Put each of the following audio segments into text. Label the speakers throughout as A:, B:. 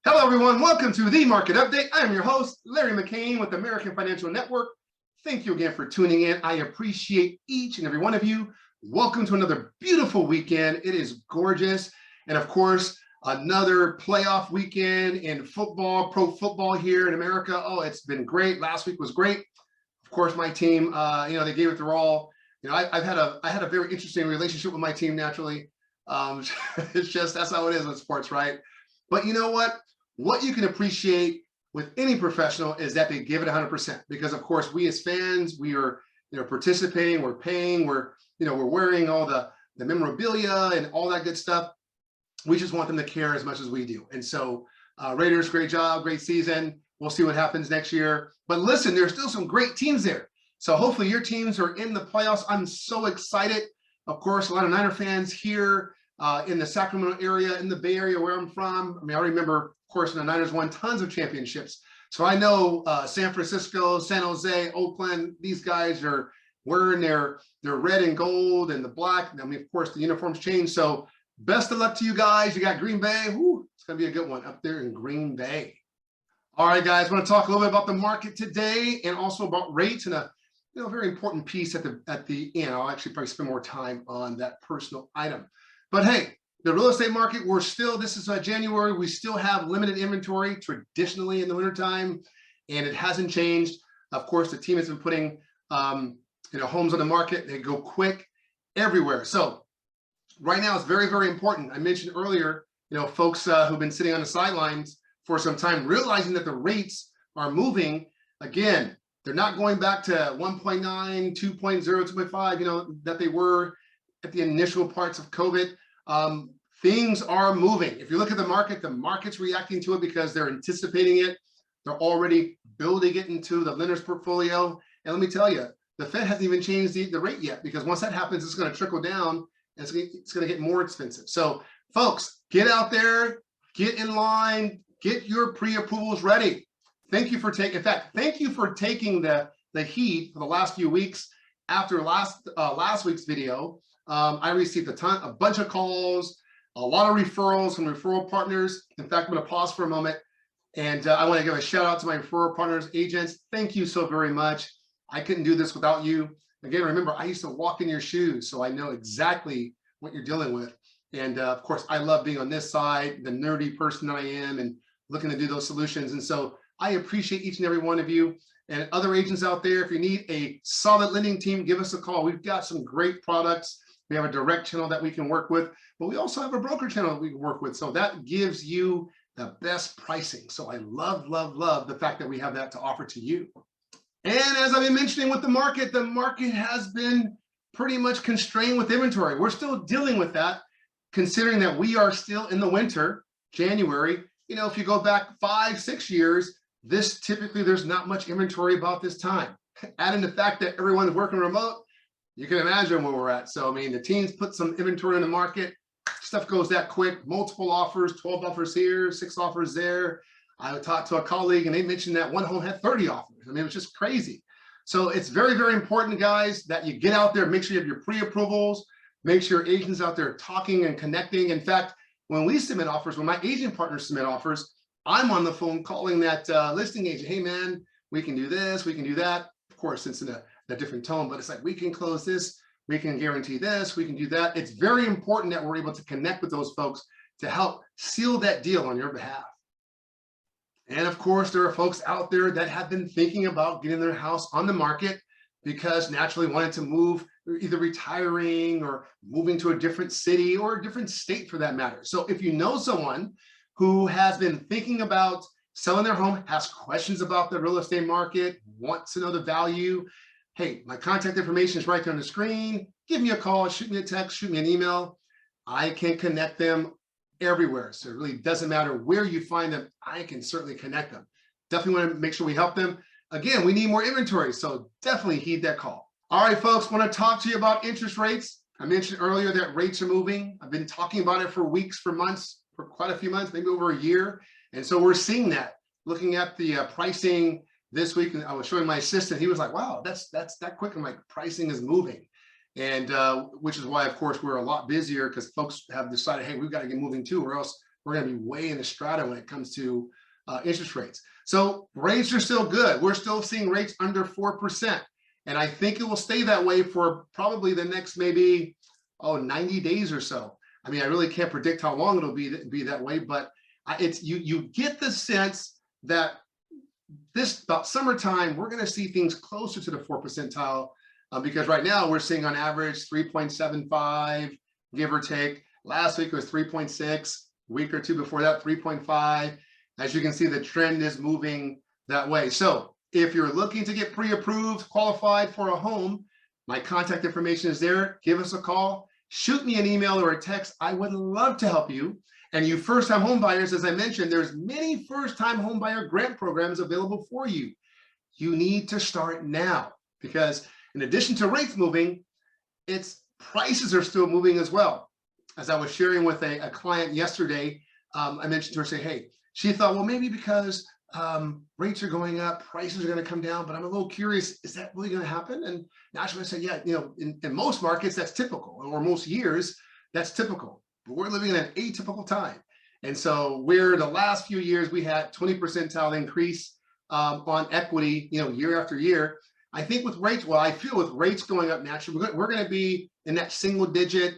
A: Hello, everyone. Welcome to the Market Update. I am your host, Larry McCain with American Financial Network. Thank you again for tuning in. I appreciate each and every one of you. Welcome to another beautiful weekend. It is gorgeous. And of course, another playoff weekend in football, pro football here in America. Oh, it's been great. Last week was great. Of course, my team, they gave it their all. I had a very interesting relationship with my team naturally. It's just, that's how it is with sports, right? But you know what? What you can appreciate with any professional is that they give it 100%, because of course we as fans, we are participating, we're paying, we're wearing all the memorabilia and all that good stuff. We just want them to care as much as we do. And so Raiders, great job, great season. We'll see what happens next year. But listen, there's still some great teams there. So hopefully your teams are in the playoffs. I'm so excited. Of course, a lot of Niner fans here in the Sacramento area, in the Bay Area where I'm from. I mean, I remember, of course, when the Niners won tons of championships. So I know San Francisco, San Jose, Oakland, these guys are wearing their red and gold and the black. I mean, of course, the uniforms change. So best of luck to you guys. You got Green Bay. Woo, it's going to be a good one up there in Green Bay. All right, guys, I want to talk a little bit about the market today and also about rates and a very important piece at the end. I'll actually probably spend more time on that personal item. But hey, the real estate market, this is January, we still have limited inventory traditionally in the wintertime, and it hasn't changed. Of course, the team has been putting homes on the market. They go quick everywhere. So right now it's very, very important. I mentioned earlier, folks who've been sitting on the sidelines for some time, realizing that the rates are moving. Again, they're not going back to 1.9, 2.0, 2.5, that they were at the initial parts of COVID. Things are moving. If you look at the market's reacting to it because they're anticipating it. They're already building it into the lender's portfolio. And let me tell you, the Fed hasn't even changed the rate yet, because once that happens, it's going to trickle down and it's going to get more expensive. So folks, get out there, get in line, get your pre-approvals ready. Thank you for taking the heat for the last few weeks. After last week's video, I received a bunch of calls, a lot of referrals from referral partners. In fact, I'm going to pause for a moment, and I want to give a shout out to my referral partners, agents. Thank you so very much. I couldn't do this without you. Again, remember, I used to walk in your shoes, so I know exactly what you're dealing with. And of course, I love being on this side, the nerdy person that I am, and looking to do those solutions. And so I appreciate each and every one of you. And other agents out there, if you need a solid lending team, give us a call. We've got some great products. We have a direct channel that we can work with, but we also have a broker channel that we can work with. So that gives you the best pricing. So I love, love, love the fact that we have that to offer to you. And as I've been mentioning with the market has been pretty much constrained with inventory. We're still dealing with that, considering that we are still in the winter, January. If you go back 5-6 years, typically there's not much inventory about this time. Add in the fact that everyone's working remote, you can imagine where we're at. So, I mean, the teams put some inventory in the market, stuff goes that quick, multiple offers, 12 offers here, 6 offers there. I talked to a colleague and they mentioned that one home had 30 offers. I mean, it was just crazy. So it's very, very important, guys, that you get out there, make sure you have your pre-approvals, make sure your agents out there talking and connecting. In fact, when we submit offers, when my agent partners submit offers, I'm on the phone calling that listing agent. Hey, man, we can do this, we can do that. Of course, it's in a different tone, but it's like, we can close this, we can guarantee this, we can do that. It's very important that we're able to connect with those folks to help seal that deal on your behalf. And of course, there are folks out there that have been thinking about getting their house on the market because naturally wanted to move, either retiring or moving to a different city or a different state for that matter. So if you know someone who has been thinking about selling their home, has questions about the real estate market, wants to know the value, hey, my contact information is right there on the screen. Give me a call, shoot me a text, shoot me an email. I can connect them everywhere. So it really doesn't matter where you find them. I can certainly connect them. Definitely want to make sure we help them. Again, we need more inventory, so definitely heed that call. All right, folks, want to talk to you about interest rates. I mentioned earlier that rates are moving. I've been talking about it for weeks, for months, for quite a few months, maybe over a year. And so we're seeing that. Looking at the pricing this week, and I was showing my assistant, he was like, wow, that's that quick. I'm like, pricing is moving. And which is why, of course, we're a lot busier, because folks have decided, hey, we've got to get moving too, or else we're going to be way in the strata when it comes to interest rates. So rates are still good. We're still seeing rates under 4%. And I think it will stay that way for probably the next maybe 90 days or so. I mean, I really can't predict how long it'll be that way, but it's you get the sense that this about summertime, we're going to see things closer to the 4 percentile because right now we're seeing on average 3.75, give or take. Last week was 3.6, week or two before that, 3.5. As you can see, the trend is moving that way. So if you're looking to get pre-approved, qualified for a home, my contact information is there. Give us a call, shoot me an email or a text. I would love to help you. And you first-time home buyers, as I mentioned, there's many first-time home buyer grant programs available for you. You need to start now because in addition to rates moving, its prices are still moving as well. As I was sharing with a client yesterday, I mentioned to her, say, hey, she thought, well, maybe because rates are going up, prices are going to come down, but I'm a little curious, is that really going to happen? And naturally I said, yeah, in most markets, that's typical, or most years, that's typical. But we're living in an atypical time. And so where the last few years we had 20 percentile increase on equity, year after year, I think with rates, well, I feel with rates going up naturally, we're going to be in that single digit,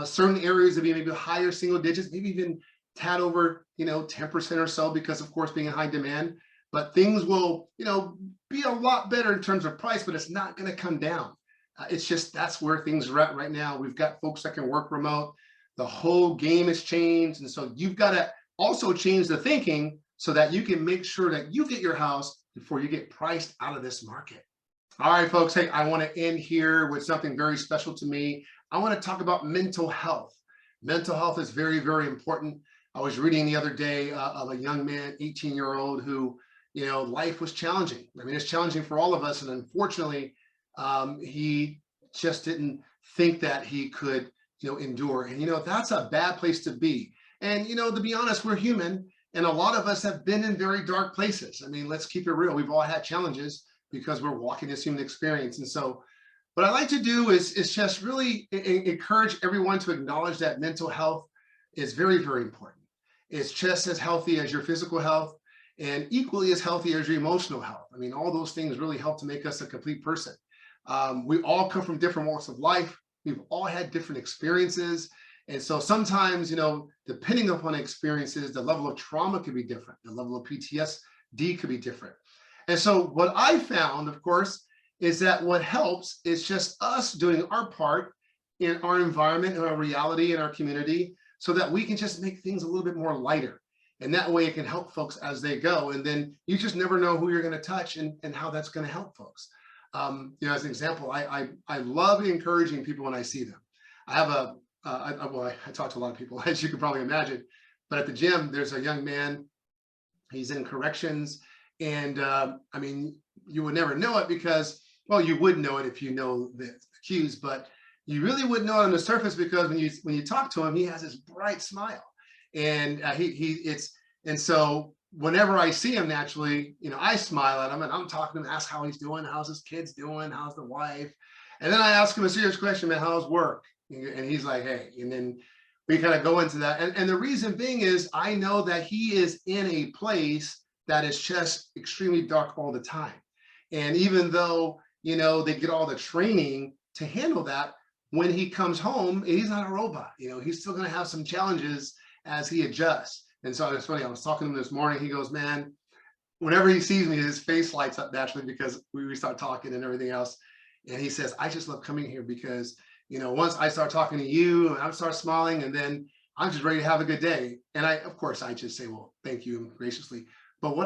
A: certain areas of maybe higher single digits, maybe even tad over, 10% or so, because of course being in high demand, but things will, be a lot better in terms of price, but it's not going to come down. It's just, that's where things are at right now. We've got folks that can work remote. The whole game has changed. And so you've got to also change the thinking so that you can make sure that you get your house before you get priced out of this market. All right, folks, hey, I want to end here with something very special to me. I want to talk about mental health. Mental health is very, very important. I was reading the other day of a young man, 18-year-old, who, life was challenging. I mean, it's challenging for all of us. And unfortunately, he just didn't think that he could, endure. And, that's a bad place to be. And, to be honest, we're human. And a lot of us have been in very dark places. I mean, let's keep it real. We've all had challenges because we're walking this human experience. And so what I like to do is just really encourage everyone to acknowledge that mental health is very, very important. It's just as healthy as your physical health and equally as healthy as your emotional health. I mean, all those things really help to make us a complete person. We all come from different walks of life. We've all had different experiences. And so sometimes, depending upon experiences, the level of trauma could be different. The level of PTSD could be different. And so what I found, of course, is that what helps is just us doing our part in our environment, in our reality, in our community, so that we can just make things a little bit more lighter. And that way it can help folks as they go. And then you just never know who you're going to touch and how that's going to help folks. As an example, I love encouraging people when I see them. I have I talk to a lot of people, as you can probably imagine, but at the gym, there's a young man, he's in corrections. And I mean, you would never know it because, well, you would know it if you know the cues, but you really wouldn't know it on the surface because when you talk to him, he has this bright smile. And and so whenever I see him naturally, I smile at him and I'm talking to him, ask how he's doing, how's his kids doing, how's the wife. And then I ask him a serious question, man, how's work? And he's like, hey, and then we kind of go into that. And the reason being is I know that he is in a place that is just extremely dark all the time. And even though, they get all the training to handle that, when he comes home, he's not a robot. He's still going to have some challenges as he adjusts. And so it's funny, I was talking to him this morning. He goes, man, whenever he sees me, his face lights up naturally because we start talking and everything else. And he says, I just love coming here because, once I start talking to you and I start smiling and then I'm just ready to have a good day. And of course, I just say, well, thank you graciously. But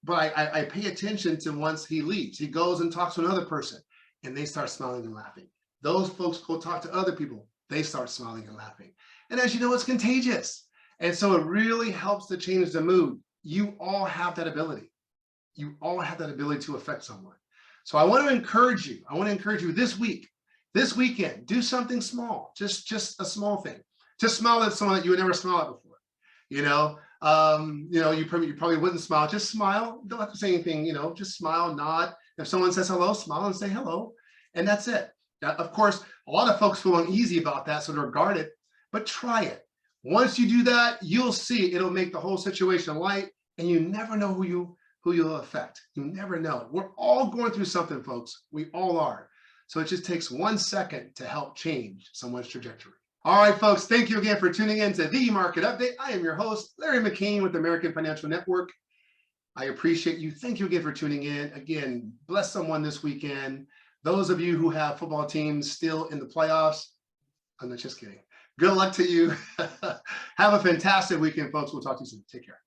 A: I pay attention to once he leaves, he goes and talks to another person and they start smiling and laughing. Those folks go talk to other people. They start smiling and laughing. And as you know, it's contagious. And so it really helps to change the mood. You all have that ability. You all have that ability to affect someone. So I want to encourage you. I want to encourage you this weekend, do something small, just a small thing. Just smile at someone that you would never smile at before. You probably wouldn't smile. Just smile. Don't have to say anything, just smile, nod. If someone says hello, smile and say hello. And that's it. Now, of course, a lot of folks feel uneasy about that, so they're guarded, but try it. Once you do that, you'll see it'll make the whole situation light, and you never know who you'll affect. You never know. We're all going through something, folks. We all are. So it just takes 1 second to help change someone's trajectory. All right, folks, thank you again for tuning in to The Market Update. I am your host, Larry McCain with American Financial Network. I appreciate you. Thank you again for tuning in. Again, bless someone this weekend. Those of you who have football teams still in the playoffs, I'm not just kidding. Good luck to you. Have a fantastic weekend, folks. We'll talk to you soon. Take care.